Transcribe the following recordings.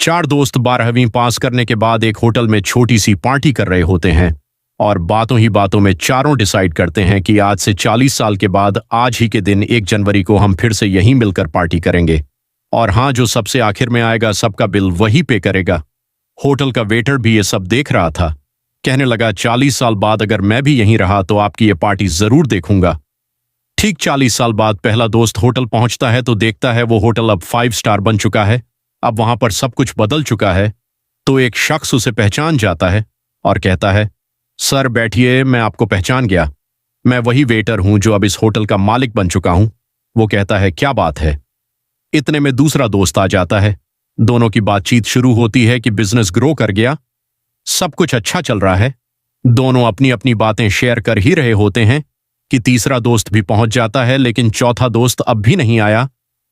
चार दोस्त 12वीं पास करने के बाद एक होटल में छोटी सी पार्टी कर रहे होते हैं और बातों ही बातों में चारों डिसाइड करते हैं कि आज से 40 साल के बाद आज ही के दिन 1 जनवरी को हम फिर से यहीं मिलकर पार्टी करेंगे। और हाँ, जो सबसे आखिर में आएगा सबका बिल वही पे करेगा। होटल का वेटर भी ये सब देख रहा था। कहने लगा, 40 साल बाद अगर मैं भी यहीं रहा तो आपकी ये पार्टी जरूर देखूंगा। ठीक 40 साल बाद पहला दोस्त होटल पहुंचता है तो देखता है वो होटल अब 5 स्टार बन चुका है। अब वहां पर सब कुछ बदल चुका है। तो एक शख्स उसे पहचान जाता है और कहता है, सर बैठिए, मैं आपको पहचान गया। मैं वही वेटर हूं जो अब इस होटल का मालिक बन चुका हूं। वो कहता है, क्या बात है। इतने में दूसरा दोस्त आ जाता है। दोनों की बातचीत शुरू होती है कि बिजनेस ग्रो कर गया, सब कुछ अच्छा चल रहा है। दोनों अपनी अपनी बातें शेयर कर ही रहे होते हैं कि तीसरा दोस्त भी पहुंच जाता है, लेकिन चौथा दोस्त अब भी नहीं आया।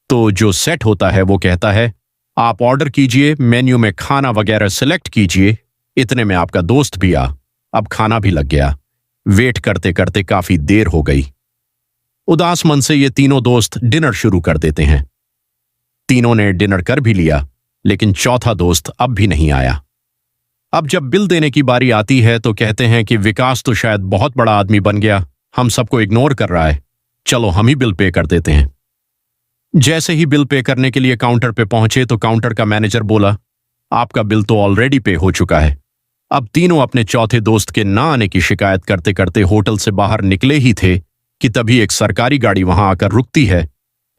तो जो सेट होता है वो कहता है, आप ऑर्डर कीजिए, मेन्यू में खाना वगैरह सिलेक्ट कीजिए। इतने में आपका दोस्त भी आ, अब खाना भी लग गया। वेट करते करते काफी देर हो गई। उदास मन से ये तीनों दोस्त डिनर शुरू कर देते हैं। तीनों ने डिनर कर भी लिया, लेकिन चौथा दोस्त अब भी नहीं आया। अब जब बिल देने की बारी आती है तो कहते हैं कि विकास तो शायद बहुत बड़ा आदमी बन गया, हम सबको इग्नोर कर रहा है, चलो हम ही बिल पे कर देते हैं। जैसे ही बिल पे करने के लिए काउंटर पे पहुंचे तो काउंटर का मैनेजर बोला, आपका बिल तो ऑलरेडी पे हो चुका है। अब तीनों अपने चौथे दोस्त के ना आने की शिकायत करते करते होटल से बाहर निकले ही थे कि तभी एक सरकारी गाड़ी वहां आकर रुकती है।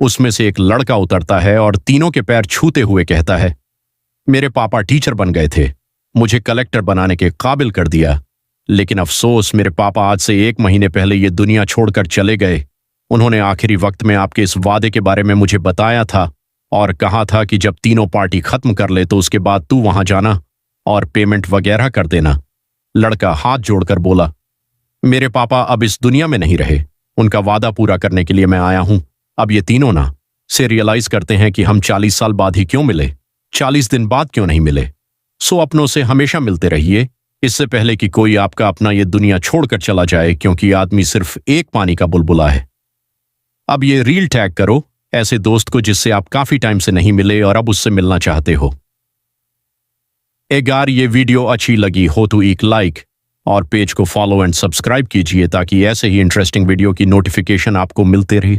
उसमें से एक लड़का उतरता है और तीनों के पैर छूते हुए कहता है, मेरे पापा टीचर बन गए थे, मुझे कलेक्टर बनाने के काबिल कर दिया, लेकिन अफसोस मेरे पापा आज से 1 महीने पहले ये दुनिया छोड़कर चले गए। उन्होंने आखिरी वक्त में आपके इस वादे के बारे में मुझे बताया था और कहा था कि जब तीनों पार्टी खत्म कर ले तो उसके बाद तू वहां जाना और पेमेंट वगैरह कर देना। लड़का हाथ जोड़कर बोला, मेरे पापा अब इस दुनिया में नहीं रहे, उनका वादा पूरा करने के लिए मैं आया हूं। अब ये तीनों ना से रियलाइज करते हैं कि हम 40 साल बाद ही क्यों मिले, 40 दिन बाद क्यों नहीं मिले। सो अपनों से हमेशा मिलते रहिए, इससे पहले कि कोई आपका अपना ये दुनिया छोड़कर चला जाए, क्योंकि आदमी सिर्फ एक पानी का बुलबुला है। अब ये रील टैग करो ऐसे दोस्त को जिससे आप काफी टाइम से नहीं मिले और अब उससे मिलना चाहते हो। अगर ये वीडियो अच्छी लगी हो तो एक लाइक और पेज को फॉलो एंड सब्सक्राइब कीजिए ताकि ऐसे ही इंटरेस्टिंग वीडियो की नोटिफिकेशन आपको मिलते रहे।